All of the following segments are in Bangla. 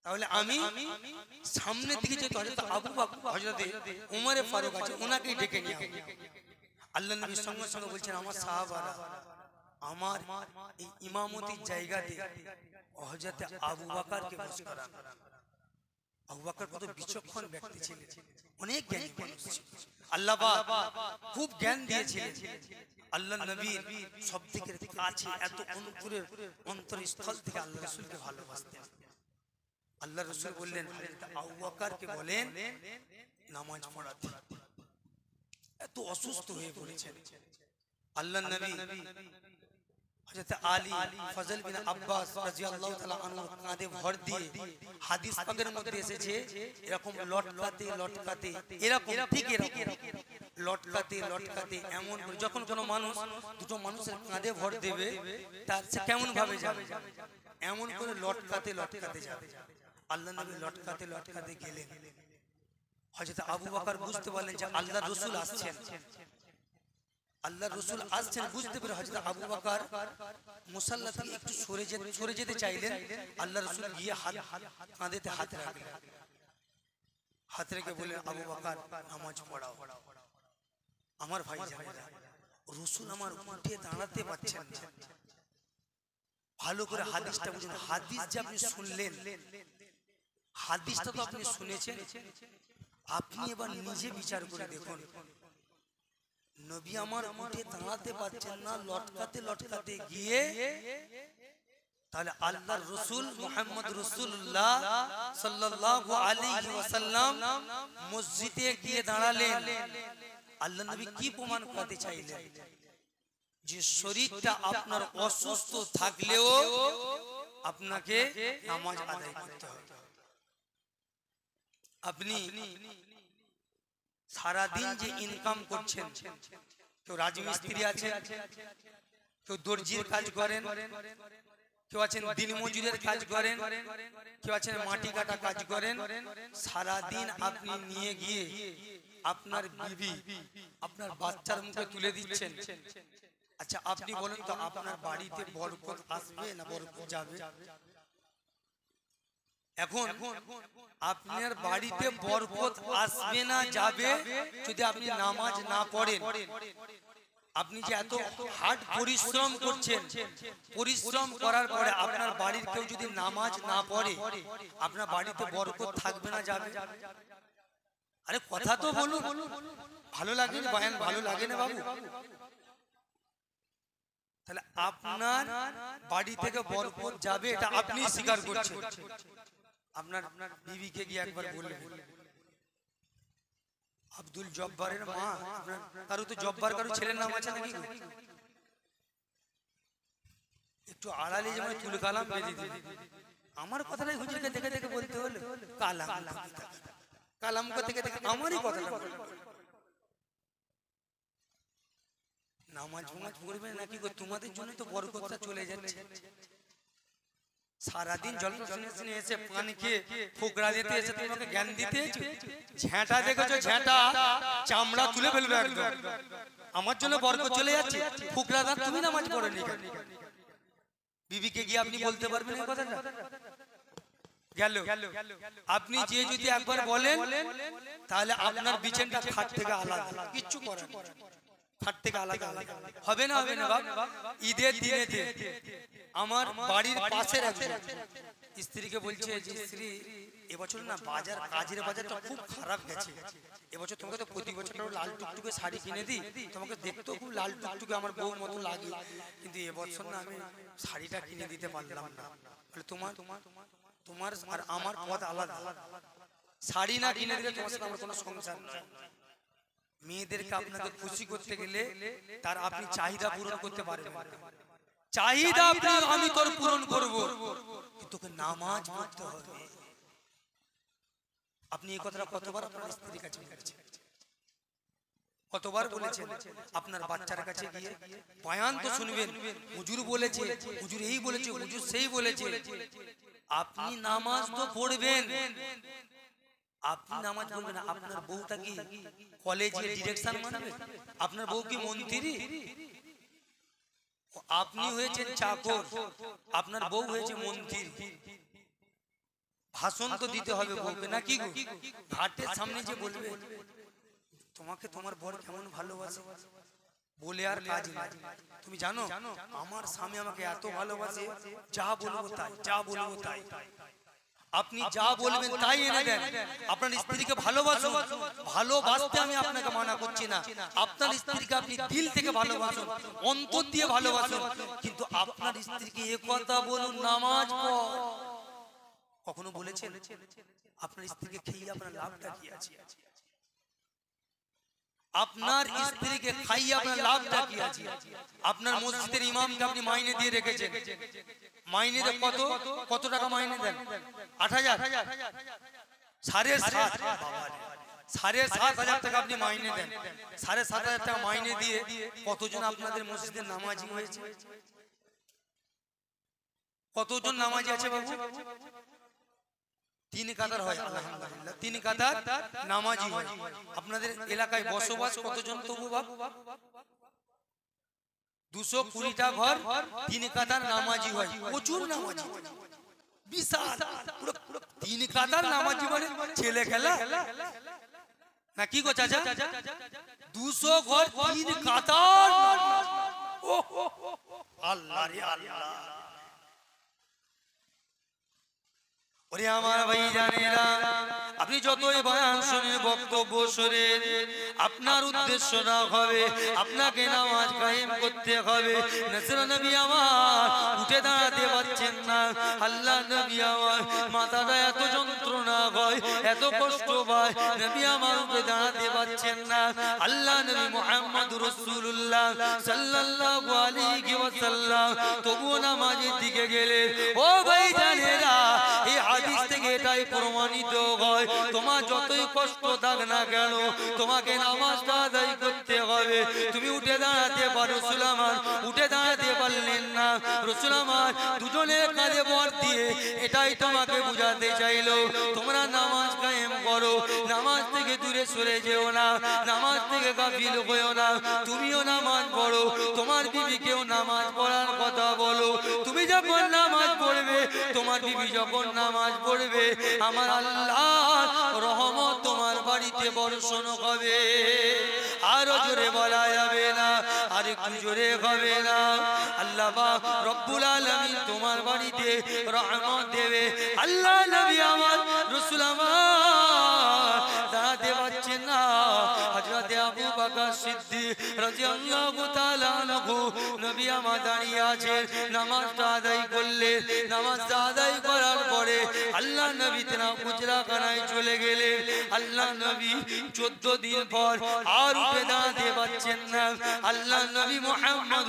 তাহলে আমি সামনের দিকে যেহেতু হযরত আবু বকর হযরত উমর ফারুক আছে ওনাকেই ডেকে নিয়ে আসব। আল্লাহ নবী সঙ্গে সঙ্গে বলছেন আমার সাহাবারা আমার এই ইমামতির জায়গাতে হযরত আবু বকরকে বস করান। আবু বকর কত বিচক্ষণ ব্যক্তি ছিলেন, অনেক জ্ঞানী মানুষ ছিলেন, আল্লাহ পাক খুব জ্ঞান দিয়েছিলেন। আল্লাহ নবীর সবথেকে কাছে এত অন্তরস্থল থেকে আল্লাহ রাসূলকে ভালোবাসতেন। আল্লাহ রাসূল বললেন হযরত আবু বকরকে বলেন নামাজ পড়াতে। এত অসুস্থ হয়ে পড়েছেন আল্লাহ নবী হযরত আলী ফজল বিন আব্বাস রাদিয়াল্লাহু তাআলা আনহু কাঁধে ভর দিয়ে, হাদিস পাকের মধ্যে এসেছে এরকম লটকাতে লটকাতে এরকম ঠিক এরকম লটকাতে লটকাতে এমন যখন কোনো মানুষ দুটো মানুষের কাঁধে ভর দেবে তার সে কেমন ভাবে যাবে, এমন করে লটকাতে লটকাতে যাবে। আল্লাহ নবী লটকাতে লটকাতে গেলেন। হযরত আবু বকর বুঝতে পারলেন যে আল্লাহর রাসূল আসছেন। আল্লাহর রাসূল আসছেন বুঝতে পেরে হযরত আবু বকর মুসাল্লা থেকে একটু সরে যেতে চাইলেন। আল্লাহর রাসূল গিয়ে কাঁধেতে হাত রাখলেন, হাত রেখে বললেন আবু বকর নামাজ পড়াও। আমার ভাই জানেন রাসূল আমার উঠে দাঁড়াতে পারছেন না। ভালো করে হাদিসটা বুঝুন, হাদিস যে আপনি শুনলেন, হাদিসটা তো আপনি শুনেছেন, আপনি এবার নিজে বিচার করে দেখুন নবী আমার উঠে দাঁড়াতে পারছেন না, লটকাতে লটকাতে গিয়ে তাহলে আল্লাহর রাসূল মুহাম্মদ রাসূলুল্লাহ সাল্লাল্লাহু আলাইহি ওয়াসাল্লাম মসজিদে গিয়ে দাঁড়ালেন। আল্লাহ নবী কি প্রমাণ করতে চাইলেন যে শরীরটা আপনার অসুস্থ থাকলেও আপনাকে নামাজ আদায় করতে হবে। আপনি সারা দিন যে ইনকাম করছেন, কেউ রাজমিস্ত্রি আছে, কেউ দর্জির কাজ করেন, কেউ আছেন দিনমজুরের কাজ করেন, কেউ আছেন মাটি কাটা কাজ করেন, সারা দিন আপনি নিয়ে গিয়ে আপনার বিবি আপনার বাচ্চার মুখে তুলে দিচ্ছেন। আচ্ছা আপনি বলেন তো আপনার বাড়িতে বরকত আসবে না বরকত যাবে? এখন আপনার বাড়িতে বরকত আসবে না যাবে যদি আপনি নামাজ না পড়েন। আপনি যে এত হার্ড পরিশ্রম করছেন, পরিশ্রম করার পরে আপনার বাড়ির কেউ যদি নামাজ না পড়ে আপনার বাড়িতে বরকত থাকবে না যাবে? আরে কথা তো বলুন, ভালো লাগে না বয়ান? ভালো লাগে না বাবু? তাহলে আপনার বাড়ি থেকে বরকত যাবে এটা আপনি স্বীকার করছেন। আপনার বিবিকে গিয়ে একবার বললেন আব্দুল জব্বারের মা, কারো তো জব্বার কারো ছেলের নাম আছে নাকি? একটু আড়ালে যেমন তুল কালাম বেঁধে দিল। আমার কথাটাই হুজুরকে দেখে দেখে বলতে হলো কালাম কালাম থেকে দেখে আমারই কথাটা। নামাজ ফামাজ পড়বে নাকি গো? তোমাদের জন্য তো বরকতটা চলে যাচ্ছে। সারাদিন জলসা শুনে এসে পানি খেয়ে ফোকরা দিতে এসে তোমাকে জ্ঞান দিতে ঝ্যাঁটা দেখেছো, ঝ্যাঁটা চামড়া তুলে ফেলবে একদম। আমার জন্য বরকত চলে যাচ্ছে, ফোকরাদার তুমি নামাজ পড়োনি কেন? বিবিকে গিয়ে আপনি বলতে পারবেন এই কথাটা? গেল আপনি যে যদি একবার বলেন তাহলে আপনার বিছানটা খাট থেকে আলাদা, কিচ্ছু করার খাট থেকে আলাদা হবে না, হবে না বাবা। ঈদের দিনেতে আমার বাড়ির পাশের একজন স্ত্রীকে বলছে যে স্ত্রী এবছর না বাজার, কাজের বাজারটা খুব খারাপ গেছে, এবছর তোমাকে তো প্রতি বছর লাল টুকটুকে শাড়ি কিনে দিই, তোমাকে দেখতেও খুব লাল টুকটুকে আমার বউ মতো লাগে, কিন্তু এবছর না আমি শাড়িটা কিনে দিতে পারলাম না। তোমার তোমার আর আমার পথ আলাদা, শাড়ি না কিনে দিলে তোমার সাথে আমার কোনো সংসার নয়। মেয়েদেরকে আপনাকে খুশি করতে গেলে তার আপনি চাহিদা পূরণ করতে পারবেন না। চাহিদা আপনি আমি তোর পূরণ করব, কিন্তু তোকে নামাজ পড়তে হবে। আপনি এই কথাটা কতবার আপনার স্ত্রীর কাছে বলেছেন? কতবার বলেছেন? আপনার বাচ্চার কাছে গিয়ে বয়ান তো শুনবেন, হুজুর বলেছে, হুজুর এই বলেছে, হুজুর সেই বলেছে। আপনি নামাজ তো পড়বেন, আপনি নামাজ পড়বেন। আপনার বউটা কি কলেজে ডিরেকশন মানবে? আপনার বউ কি মন্ত্রী? আপনি হয়েছেন চাকর, আপনার বউ হয়েছে মন্ত্রী। ভাষণ তো দিতে হবে বউকে নাকি গো? ঘাটের সামনে যে বলবে তোমাকে তোমার বর কেমন ভালোবাসে, বলে আর কাজ নাই। তুমি জানো আমার স্বামী আমাকে এত ভালোবাসে, যা বলবো তাই, যা বলবো তাই। আপনি যা বলবেন তাই এনে দেন। আপনার স্ত্রীকে ভালোবাসুন, ভালোবাসতে আমি আপনাকে মানা করছি না। আপনার স্ত্রীকে আপনি দিল থেকে ভালোবাসুন, অন্তর দিয়ে ভালোবাসুন, কিন্তু আপনার স্ত্রীকে এ কথা বলুন নামাজ পড়। কখনো বলেছেন আপনার স্ত্রীকে খেয়ে আপনার লাভটা কি আছে? আপনার স্ত্রীকে খাইয়ে আপনার লাভটা কি আছে? আপনার মসজিদের ইমামকে আপনি মাইনে দিয়ে রেখেছেন, মাইনে কত কত টাকা মাইনে দেন? ৮,০০০, ৭,৭০০, ৭,৭০০ টাকা আপনি মাইনে দেন। ৭,৭০০ টাকা মাইনে দিয়ে কতজন আপনাদের মসজিদের নামাজি হয়েছে? কতজন নামাজি আছে বাবু? ৩ কাতার হয়, আলহামদুলিল্লাহ ৩ কাতার নামাজি হয়। আপনাদের এলাকায় বসবাস কতজন তবু বাবু? ২২০টা ঘর, ৩ কাতার নামাজি হয়। প্রচুর নামাজি, বিশাল পুরো ৩ কাতার নামাজি মানে ছেলে খেলা না কি গো চাচা? ২০০ ঘর ৩ কাতার। আল্লাহ রে আল্লাহ। ওরে আমার ভাই জানেরা, আপনি যতই বয়ান শুনে বক্তব্য শোনেন, আপনার উদ্দেশ্য না হবে আপনাকে নামাজ কায়েম করতে হবে। নসর নবী আমার উঠে দাঁড়াতে পারছেন না, আল্লাহ নবী আমার মাথাটা এত যন্ত্রণা হয়, এত কষ্ট পায়, নবী আমার উঠে দাঁড়াতে পারছেন না। আল্লাহ নবী মুহাম্মদ রাসূলুল্লাহ সাল্লাল্লাহু আলাইহি ওয়াসাল্লাম তবুও নামাজের দিকে গেলেন। ও ভাই জানেরা, এই হাদিস থেকে এটাই প্রমাণিত হয়, তোমার যতই কষ্ট থাক না কেন তোমাকে নামাজটা আদায় করতে হবে। তুমি উঠে দাঁড়াতে পারো, রাসূল আমার উঠে দাঁড়াতে পারলেন না। রাসূল আমার দুজনের কাঁধে ভর দিয়ে এটাই তোমাকে বুঝাতে চাইলো, তোমরা নামাজ কায়েম করো, নামাজ থেকে দূরে সরে যেও না, নামাজ থেকে গাফিল হয়েও না। তুমিও নামাজ পড়ো, তোমার বিবিকেও নামাজ পড়ার কথা বলো। তুমি যখন নামাজ পড়বে, তোমার বিবি যখন নামাজ পড়বে, আমার আল্লাহ রহমত তোমার বাড়িতে বর্ষণ হবে। আরো জোরে বলা যাবে না, আর একটু জোরে হবে না। আল্লাহ পাক রব্বুল আলামিন তোমার বাড়িতে রহমত দেবে। আল্লাহ নবী আমার রাসূল আমার দাঁড়াতে পারছেন না। হযরত আবু বকর সিদ্দিক রাদিয়াল্লাহু তাআলা আনহু নবী আমার দাঁড়িয়ে আছেন, নামাজটা আদায় করলেন। নামাজটা আদায় করার পরে আল্লাহ নবী তেনা উজরাখানায় চলে গেলেন। আল্লাহ নবী 14 দিন পর আর উঠে দাঁড়াতে পারছেন না। আল্লাহ নবী মুহাম্মদ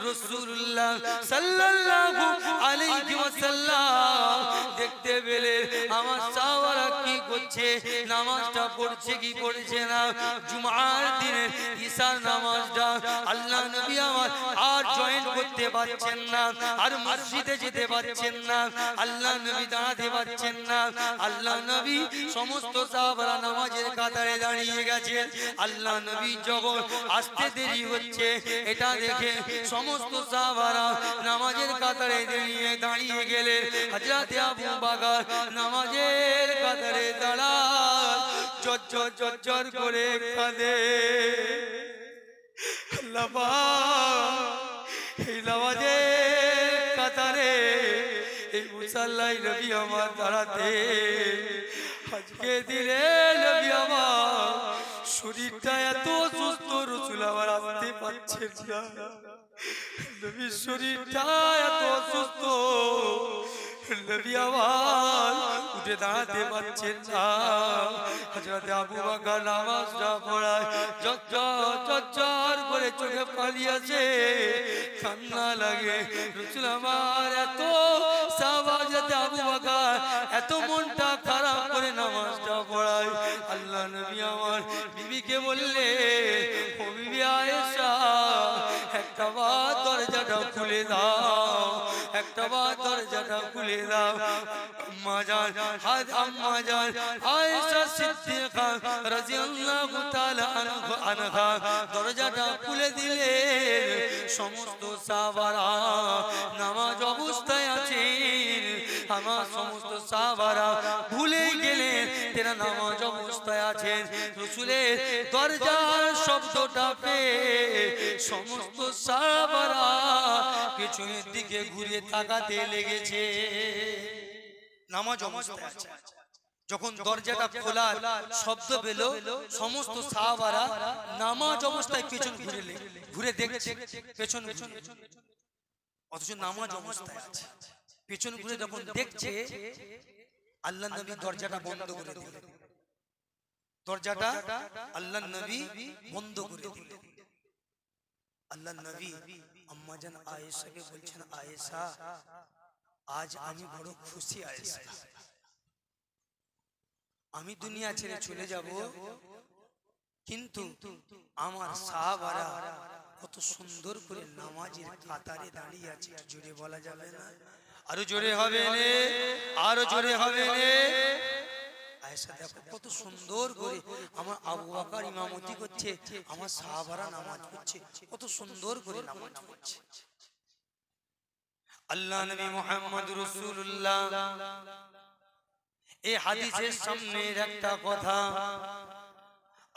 রাসূলুল্লাহ সাল্লাল্লাহু আলাইহি ওয়াসাল্লাম দেখতে পেলেন আমার সাহাবারা কি করছে, নামাজটা পড়ছে কি পড়ছে না। জুমার দিনে ঈশার নামাজটা আল্লাহ নবী আমার আর জয়েন করতে পারছেন না, আর মসজিদে যেতে পারছেন না, আল্লাহ নবী দাঁড়াতে পারছেন না। আল্লাহ নবী সমস্ত সাহাবারা নামাজের কাতারে দাঁড়িয়ে গেছেন। আল্লাহ নবী যখন আসতে দেরি হচ্ছে এটা দেখে সমস্ত সাহাবারা নামাজের কাতারে দাঁড়িয়ে গেলেন। হযরত আবু বকর নামাজের কাতারে দাঁড়ায় চচ্চর চচ্চর করে কাঁদে। আল্লাহ পাক এই নামাজের কাতারে এই মুসাল্লায় নবী আমার দাঁড়াতে, আজকে দিনে নবী আমার শরীরটা এত সুস্থ, রাসূল আমার আসতে পারছেন না। নবীর শরীরটা এত সুস্থ, নবী আমার উঠে দাঁড়াতে পারছেন না। হযরত আবু বকর নামাজটা পড়ায় চচ্চর করে চোখে পানি আসে, কান্না লাগে। রাসূল আমার এত সাহাবা হযরত আবু বকর এত মনটা খারাপ করে নামাজটা পড়ায়। আল্লাহ নবী আমার বিবিকে বললে, ও বিবি আয়েশা একটা বার দরজাটা খুলে দাও, একটা বার দরজাটা খুলে দাও। আম্মা জান আম্মা জান আয়েশা সিদ্দিকা রাদিয়াল্লাহু তাআলা আনহা দরজাটা খুলে দিলেন। সমস্ত সাহাবারা নামাজ অবস্থায় আছেন। আমার সমস্ত সাহাবারা ভুলে গেলেন তারা নামাজ অবস্থায় আছেন। রাসূলের দরজার শব্দটা পেয়ে সমস্ত সাহাবারা পেছনের দিকে ঘুরে তাকাতে লেগেছে। নামাজ অবস্থায় আছে, যখন দরজাটা খোলার শব্দ পেল সমস্ত সাহাবারা নামাজ অবস্থায় পেছন ঘুরে দেখছে পেছন, অথচ নামাজ অবস্থায় আছে। পেছন ঘুরে যখন দেখছে আল্লাহ নবী দরজাটা বন্ধ করে দিলেন। দরজাটা আল্লাহ নবী বন্ধ করে দিলেন। আল্লাহ নবী আম্মা জান আয়েশাকে বলছেন, আয়েশা আজ আমি বড় খুশি। আয়েশা আমি দুনিয়া ছেড়ে চলে যাব, কিন্তু আমার সাহাবারা কত সুন্দর করে নামাজের কাতারে দাঁড়িয়ে আছে। জোরে বলা যাবে না? আরো জোরে হবে রে, আরো জোরে হবে রে। আয়েশা দেখো কত সুন্দর করে আমার আবু বকর ইমামতি করছে, আমার সাহাবারা নামাজ পড়ছে, কত সুন্দর করে নামাজ পড়ছে। আল্লাহ নবী মুহাম্মদ রাসূলুল্লাহ এই হাদিসের সামনে একটা কথা,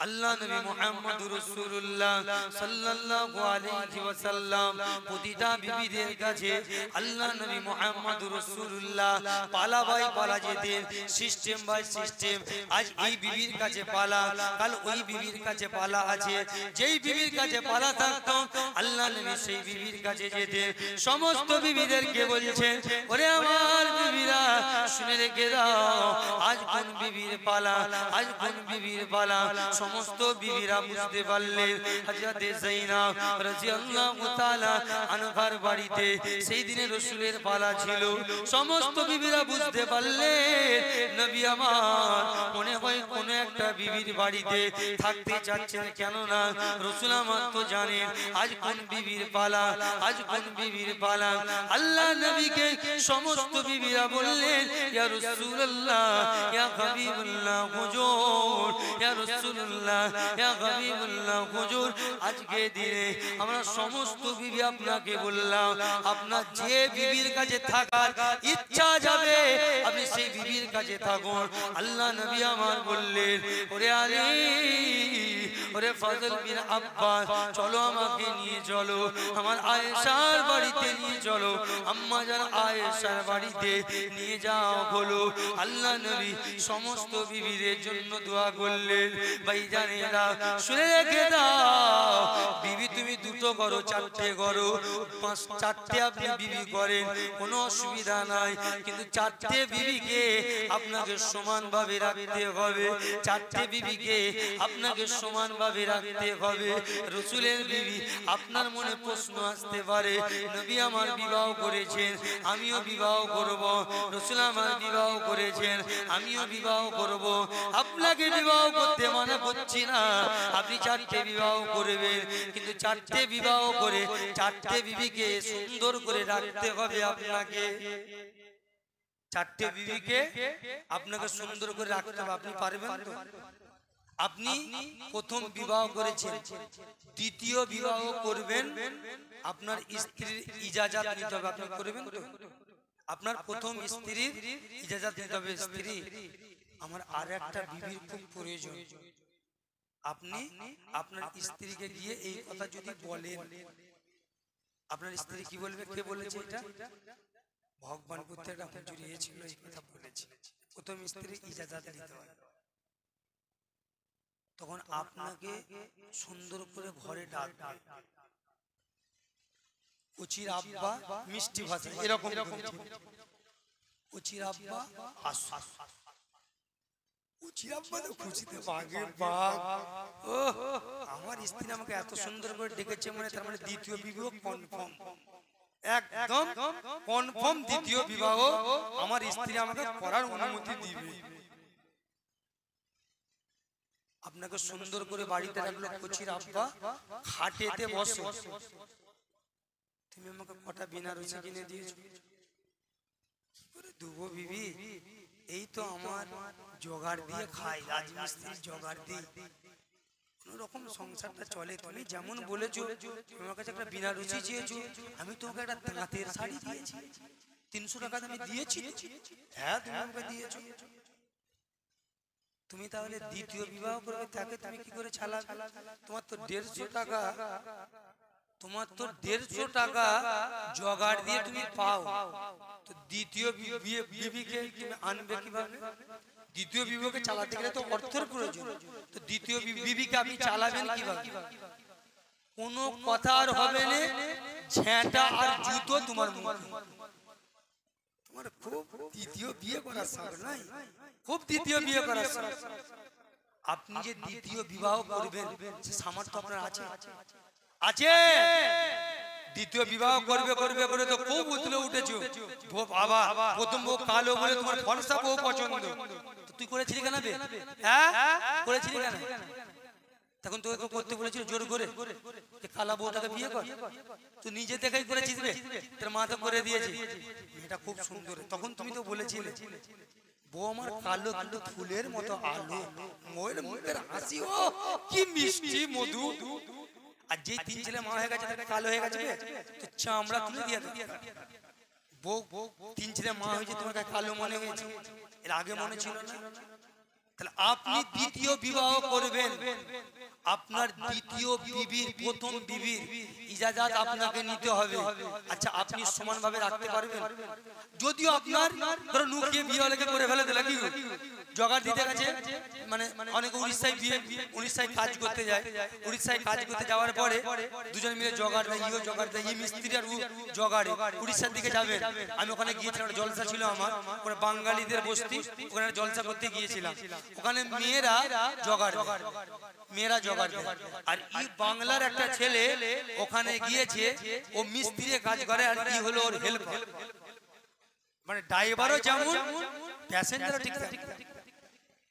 আল্লাহ নবী মুহাম্মদ রাসূলুল্লাহ সাল্লাল্লাহু আলাইহি ওয়াসাল্লাম প্রতিটা বিবিদের কাছে আল্লাহ নবী মুহাম্মদ রাসূলুল্লাহ পালা বাই পালা যেতেন, সিস্টেম বাই সিস্টেম। আজ এই বিবির কাছে পালা, কাল ওই বিবির কাছে পালা আছে। যেই বিবির কাছে পালা থাকতো আল্লাহ নবী সেই বিবির কাছে যেতেন। সমস্ত বিবিদেরকে বলছেন, ওরে আমার বিবিরা শুনে রেখে দাও, আজ কোন বিবির পালা, আজ কোন বিবির পালা। সমস্ত বিবিরা বুঝতে পারলেন হযরত যায়েনব রাদিয়াল্লাহু তাআলা আনহার বাড়িতে সেই দিনে রাসূলের পালা ছিল। সমস্ত বিবিরা বুঝতে পারলেন নবী আমার মনে হয় কোন একটা বিবির বাড়িতে থাকতে চাচ্ছেন, কেন না রাসূল আমার তো জানেন আজ কোন বিবির পালা, আজ কোন বিবির পালা। আল্লাহ নবীকে সমস্ত বিবিরা বললেন, ইয়া রাসূলুল্লাহ, ইয়া হাবিবুল্লাহ হুজুর, ইয়া রাসূলুল্লাহ, ইয়া হাবিবুল্লাহ হুজুর, আজকে দিনে আমরা সমস্ত বিবি আপনাকে বললাম, আপনার যে বিবির কাছে থাকার ইচ্ছা যাবে আপনি সেই বিবির কাছে থাকুন। আল্লাহ নবী আমার বললেন, ওরে আলী, ওরে ফজল বিন আব্বাস, চলো আমাকে নিয়ে চলো, আমার আয়েশার বাড়িতে নিয়ে চলো। আম্মা জান আয়েশার বাড়িতে নিয়ে যাও হলো। আল্লাহ নবী সমস্ত বিবিদের জন্য দোয়া করলেন। ভাইজানেরা শুনে রেখে দাও, বিবি তুমি দুটো করো, চারটে করো, চারটে আপনি বিবি করেন কোনো অসুবিধা নাই, কিন্তু চারটে বিবিকে আপনাকে সমানভাবে রাখতে হবে। চারটে বিবিকে আপনাকে সমানভাবে রাখতে হবে। রাসূলের বিবি, আপনার মনে প্রশ্ন আসতে পারে, নবী আমার বিবাহ করেছেন, আমিও বিবাহ করব, রাসূল আমার বিবাহ করেছেন, আমিও বিবাহ করব। আপনাকে বিবাহ করতে মানা করছি না, আপনি চারটে বিবাহ করবেন, কিন্তু চারটে বিবাহ করে চারটে বিবিকে সুন্দর করে রাখতে হবে আপনাকে। চারটে বিবিকে আপনাকে সুন্দর করে রাখতে হবে। আপনি পারবেন তো? আপনি প্রথম বিবাহ করেছেন, দ্বিতীয় বিবাহ করবেন, আপনার স্ত্রীর ইজাজত নিতে হবে। আপনি করবেন তো? আপনার প্রথম স্ত্রীর ইজাজত নিতে হবে, স্ত্রী আমার আর একটা বিবির খুব প্রয়োজন। আপনি আপনার স্ত্রীকে গিয়ে এই কথা যদি বলেন, আপনার স্ত্রী কি বলবে? কে বলেছে এটা? ভগবান কোথায় একটা জুড়িয়েছিল এই কথা বলেছে। প্রথম স্ত্রী ইজাজত নিতে হয়। তখন আপনাকে সুন্দর করে ঘরে ডাকবে, কচির আব্বা, মিষ্টি ভাষা এরকম কচির আব্বা আসো। আমার স্ত্রী আমাকে এত সুন্দর করে ডেকেছে, মানে তার মানে দ্বিতীয় বিবাহ কনফার্ম, একদম কনফার্ম দ্বিতীয় বিবাহ আমার স্ত্রী আমাকে করার অনুমতি দিবে। আপনাকে সুন্দর করে বাড়িতে রাখলো, কচির আব্বা খাটেতে বসো, তুমি আমাকে কটা বেনারসি কিনে দিয়েছো? দুবো বিবি এই তো আমার জোগাড় দিয়ে খাই, রাজমিস্ত্রি জোগাড় দিই, কোন রকম সংসারটা চলে। তুমি যেমন বলেছো, তোমার কাছে একটা বিনা রুচি চেয়েছো, আমি তোমাকে একটা তাঁতের শাড়ি দিয়েছি, 300 টাকা আমি দিয়েছি। হ্যাঁ তুমি আমাকে দিয়েছো। তুমি তাহলে দ্বিতীয় বিবাহ করবে, তাকে তুমি কি করে ছাড়াবে? তোমার তো 150 টাকা, তোমার তো 150 টাকা জোগাড় দিয়ে তুমি পাও, তো দ্বিতীয় বিবিকে তুমি আনবে কিভাবে? দ্বিতীয় বিবাহকে চালাতে গেলে তো অর্থের প্রয়োজন, তো দ্বিতীয় বিবিকে আপনি চালাবেন কিভাবে? কোনো কথা আর হবে না, ঝেঁটা আর জুতো তোমার মুখে। তোমার খুব দ্বিতীয় বিয়ে করার শখ নাই? খুব দ্বিতীয় বিয়ে করার শখ। আপনি যে দ্বিতীয় বিবাহ করবেন সে সামর্থ্য আপনার আছে? আছে? দ্বিতীয় বিবাহ করবে করবে করে তো খুব উতলে উঠেছো, বাবা প্রথম বউ কালো বলে তোমার ফর্সা বউ পছন্দ, তুই করেছিলি কেন? হ্যাঁ করেছিলি কেন? তখন তোকে করতে বলেছিল জোর করে যে কালা বউটাকে বিয়ে কর, তুই নিজে দেখেই করেছিস রে, তোর মা তো করে দিয়েছে, এটা খুব সুন্দর। তখন তুমি তো বলেছিলে বউ আমার কালো কিন্তু ফুলের মতো আলো, মোয়ের মুখের হাসি ও কি মিষ্টি মধু। আর যে 3 ছেলে মা হয়ে গেছে তাকে কালো হয়ে গেছে তো চামড়া তুলে দিয়ে দাও। বউ 3 ছেলে মা হয়েছে তোমাকে কালো মনে হয়েছে, এর আগে মনে ছিল না? তাহলে আপনি দ্বিতীয় বিবাহ করবেন, আপনার দ্বিতীয় বিবির প্রথম বিবির ইজাজত আপনাকে নিতে হবে। আচ্ছা আপনি সমানভাবে রাখতে পারবেন? যদিও আপনার ধরো নুকিয়ে বিয়ে হলে করে ফেলে দিলে কি জোগাড় দিতে গেছে, মানে অনেকে উড়িষ্যায় বিয়ে, উড়িষ্যায় কাজ করতে যায়, উড়িষ্যায় কাজ করতে যাওয়ার পরে দুজন মিলে জোগাড় দেয়, ইও জোগাড় দেয়, ই মিস্ত্রি আর জোগাড়ে উড়িষ্যার দিকে যাবেন। আমি ওখানে গিয়েছিলাম, জলসা ছিল আমার, ওখানে বাঙালিদের বস্তি, ওখানে জলসা করতে গিয়েছিলাম। ওখানে মেয়েরা জোগাড় দেয়, মেয়েরা জোগাড় দেয়। আর ই বাংলার একটা ছেলে ওখানে গিয়েছে, ও মিস্ত্রি কাজ করে আর কি হলো ওর হেল্পার, মানে ড্রাইভারও যেমন প্যাসেঞ্জারও ঠিক থাকে।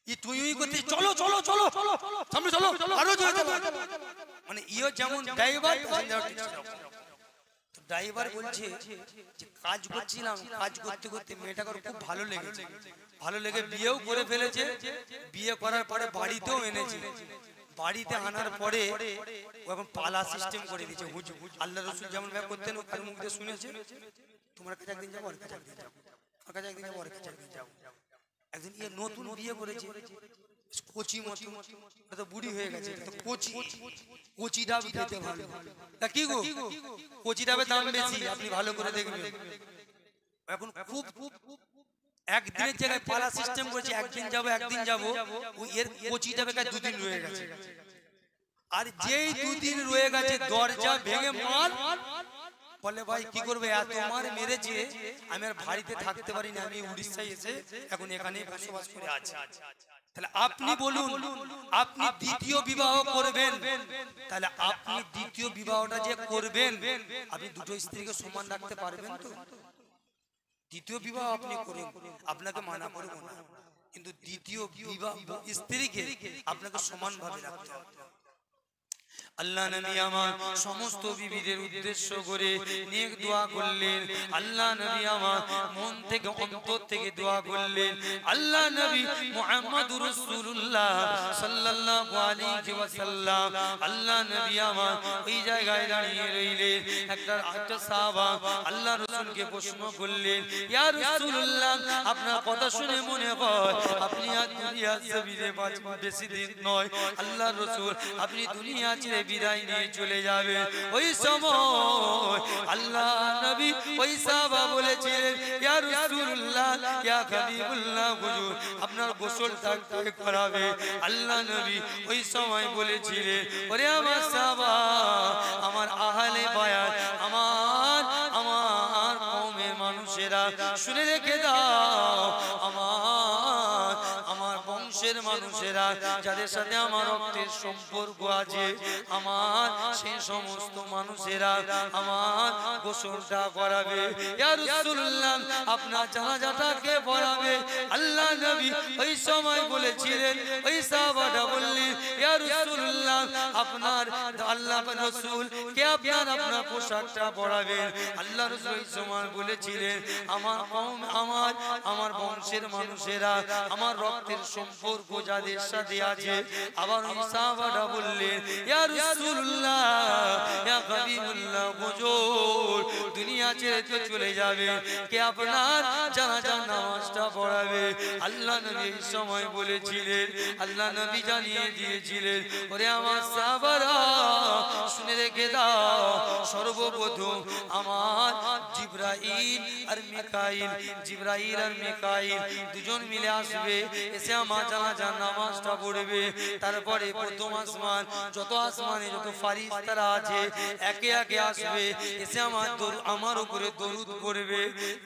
ই তুই করতে চলো চলো চলো সামনে চলো আরো জোরে চলো, মানে ইও যেমন ড্রাইভার প্যাসেঞ্জারও ঠিক থাকে। তো ড্রাইভার বলছে যে কাজ করছিলাম, কাজ করতে করতে মেয়েটাকে খুব ভালো লেগেছে, ভালো লেগে বিয়েও করে ফেলেছে। বিয়ে করার পরে বাড়িতেও এনেছে, বাড়িতে আনার পরে ও এখন পালা সিস্টেম করে দিয়েছে। আল্লাহ রসুল যেমন ভাবে করতেন ও কার মুখ দিয়ে শুনেছে, তোমার কাছে একদিন যাবো, ওর কাছে একদিন যাবো, ওর কাছে একদিন যাবো, ওর কাছে একদিন যাবো। একদিন ইয়ে নতুন বিয়ে করেছে, কচি মতো, তো বুড়ি হয়ে গেছে, তো কচি, কচি ডাব খেতে ভালো। তা কি গো, কচি ডাবের দাম বেশি, আপনি ভালো করে দেখবেন। এখন খুব একদিনের জায়গায় পালা সিস্টেম করেছে, একদিন যাবো একদিন যাবো, এর কচি ডাবে 2 দিন রয়ে গেছে। আর যেই 2 দিন রয়ে গেছে দরজা ভেঙে মার বলে ভাই কি করবে, এত মার মেরেছে আমি আর বাড়িতে থাকতে পারি না, আমি উড়িষ্যায় এসে এখন এখানে বসবাস করে আছি। তাহলে আপনি বলুন, আপনি দ্বিতীয় বিবাহ করবেন, তাহলে আপনি দ্বিতীয় বিবাহটা যে করবেন আপনি দুটো স্ত্রীকে সমান রাখতে পারবেন তো? দ্বিতীয় বিবাহ আপনি করুন, আপনাকে মানা করব না, কিন্তু দ্বিতীয় বিবাহ স্ত্রীকে আপনাকে সমানভাবে রাখতে হবে। আল্লাহ নবী আমার সমস্ত বিবিদের উদ্দেশ্য করে নেক দোয়া করলেন, আল্লাহ নবী আমার মন থেকে অন্তর থেকে দোয়া করলেন। আল্লাহ নবী মুহাম্মদুর রাসূলুল্লাহ সাল্লাল্লাহু আলাইহি ওয়াসাল্লাম, আল্লাহ নবী আমার ওই জায়গায় দাঁড়িয়ে রইলেন। একটা সাহাবা আল্লাহ রাসূলকে প্রশ্ন করলেন, ইয়া রাসূলুল্লাহ আপনার কথা শুনে মনে হয় আপনি আর দুনিয়ার জমিনে বেশি দিন নয়, আল্লাহ রাসূল আপনি দুনিয়া ছেড়ে বিদায় নিয়ে চলে যাবে। ওই সময় আল্লাহ নবী ওই সাহাবা বলেছিলেন, ইয়া রাসূলুল্লাহ ইয়া হাবিবুল্লাহ হুজুর আপনার গোসলটা কে করাবে? আল্লাহ নবী ওই সময় বলেছিলেন, ওরে আমার সাহাবা, আমার আহলে বায়াত, আমার কওমের মানুষেরা শুনে রেখে দাও, আমার বংশ বংশের মানুষেরা যাদের সাথে আমার রক্তের সম্পর্ক আছে, আমার সেই সমস্ত মানুষেরা আমার গোসলটা করাবে। ইয়া রাসূলুল্লাহ আপনার জানাজাটাকে পড়াবে। আল্লাহ নবী ওই সময় বলেছিলেন, ওই সাহাবাটা বললেন ইয়া রাসূলুল্লাহ আপনার আল্লাহ রাসূল কে আপনার পোশাকটা পরাবেন। আল্লাহ রাসূল ওই সময় বলেছিলেন আমার কওম আমার বংশের মানুষেরা আমার রক্তের সম্পর্ক যাদের সাথে আছে। আবার ওই সাহাবাটা বললেন ইয়া রাসূলুল্লাহ ইয়া হাবিবুল্লাহ হুজুর দুনিয়া ছেড়ে তো চলে যাবে, কে আপনার জানাজার নামাজটা পড়াবে? আল্লাহ নবী এই সময় বলেছিলেন, আল্লাহ নবী জানিয়ে দিয়েছিলেন ওরে আমার সাহাবারা শুনে রেখে দাও, সর্বপ্রথম আমার জিবরাইল আর মিকাইল দুজন মিলে আসবে, এসে আমার জানাজার নামাজটা পড়বে। তারপরে প্রথম আসমান, যত আসমানে যত ফারিস্তারা আছে একে একে আসবে, এসে আমার উপরে দরুদ পড়বে।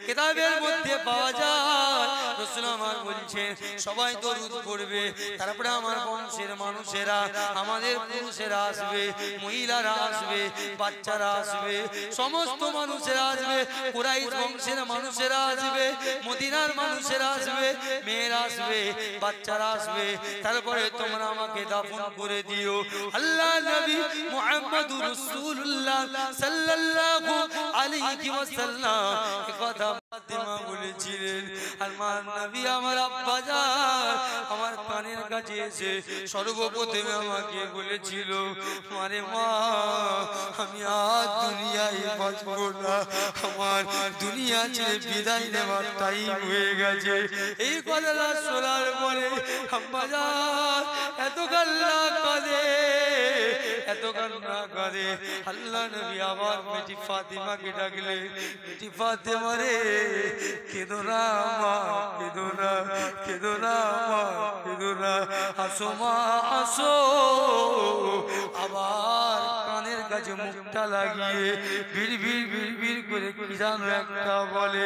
কিতাবের মধ্যে পাওয়া যায় রাসূল আমার বলছেন সবাই দরুদ পড়বে। তারপরে আমার বংশের মানুষেরা, আমাদের পুরুষেরা আসবে, মহিলারা আসবে, বাচ্চারা আসবে, সমস্ত মানুষেরা আসবে, কুরাইশ বংশের মানুষেরা আসবে, মদিনার মানুষেরা আসবে, মেয়েরা আসবে, বাচ্চারা আসবে। তারপরে তোমরা আমাকে দাফন করে দিও। আল্লাহ নবী মুহাম্মদুর রাসূলুল্লাহ সাল্লাল্লাহু আলাইহি ওয়াসাল্লাম এই কথা ফাতেমা বলেছিলেন। আমার নবী আমার আব্বা জান আমার কানের কাছে এসে সর্বপ্রথমে আমাকে বলেছিল মারে মা আমি আর দুনিয়ায় বাঁচবো না, আমার দুনিয়া ছেড়ে বিদায় নেওয়ার টাইম হয়ে গেছে। এই কথাটা শোনার পরে আব্বা জান এত কান্না কাঁদে, এত কান্না কাঁদে। আল্লাহ নবী আবার বেটি ফাতেমাকে ডাকলেন, বেটি ফাতেমা রে কেঁদো না মা, কেঁদো না, কেঁদো না মা, কেঁদো না, আসো মা আসো। আবার কানের কাছে মুখটা লাগিয়ে বিড় করে কি জানো একটা বলে।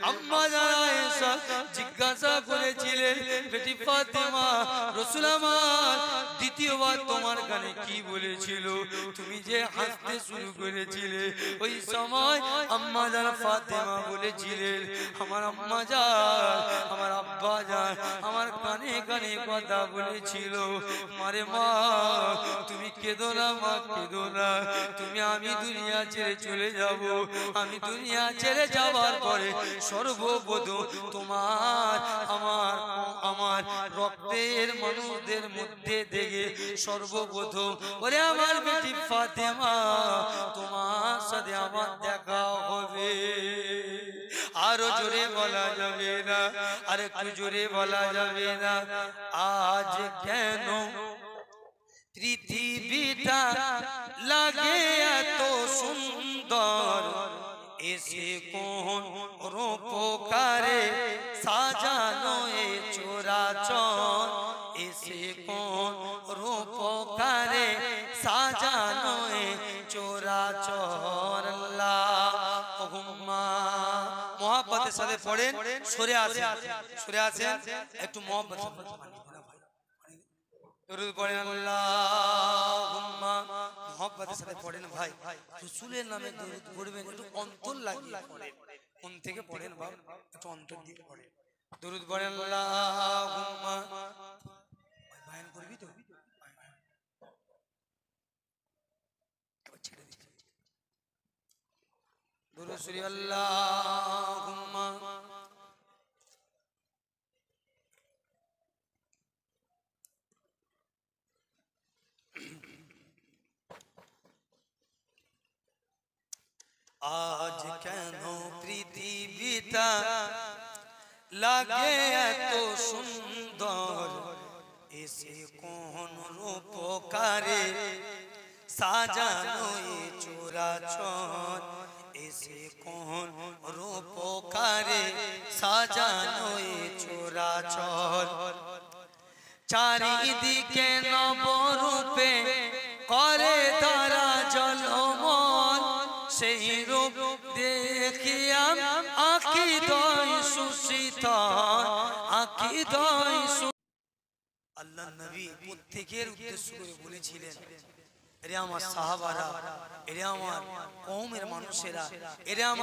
আম্মা জান আয়েশা জিজ্ঞাসা করেছিলেন বেটি ফাতেমা রাসূল আমার দ্বিতীয়বার তোমার কানে কি বলেছিল? তুমি যে হাসতে শুরু করেছিলে ওই সময় আম্মা জান ফাতেমা বলেছিলেন আমার আম্মা জান আমার আব্বা জান আমার কানে কানে কথা বলেছিল মারে মা তুমি কেঁদো না মা, কেঁদো না, তুমি আমি দুনিয়া ছেড়ে চলে যাব, আমি দুনিয়া ছেড়ে যাওয়ার পরে সর্বপ্রথম তোমার আমার রক্তের মানুষদের মধ্যে থেকে সর্বপ্রথম ওরে আমার বেটি ফাতেমা তোমার সাথে আমার দেখা হবে। আরো জোরে বলা যাবে না, আর একটু জোরে বলা যাবে না। আজ কেন পৃথিবীটা লাগে এত সুন্দর, এসে কোন রূপকারে সাজানো এ চরাচর, এসে কোন রূপকারে সাজানো এ চরাচর। আল্লাহুম্মা মোহাব্বতের সাথে পড়েন, সরে আসেন একটু মোহাব্বত দরুদ পড়েন। আল্লাহুম্মা মোহাব্বতের সাথে পড়েন ভাই, রাসূলের নামে দরুদ পড়বেন, একটু অন্তর লাগিয়ে পড়েন, মন থেকে পড়েন বাবা, একটু অন্তর দিয়ে পড়েন, দরুদ পড়েন। আল্লাহুম্মা বায়ান করবি তো ছেড়ে দিচ্ছি দরুদ শরীফ। আল্লাহুম্মা আজ কেন পৃথিবীটা লাগে এত সুন্দর, এসে কোন রূপকারে সাজানো এ চরাচর, এসে কোন রূপকারে সাজানো এ চরাচর। চারিদিকে নবরূপে করে তারা জলমল, সেই রূপ দেখিয়া আঁখি দয় সুশীতল, আঁখি দয় আল্লাহ নবী প্রত্যেকের উদ্দেশ্য করে বলেছিলেন, এরে আমার সাহাবারা, এরে আমার কওমের মানুষেরা, এরে আমার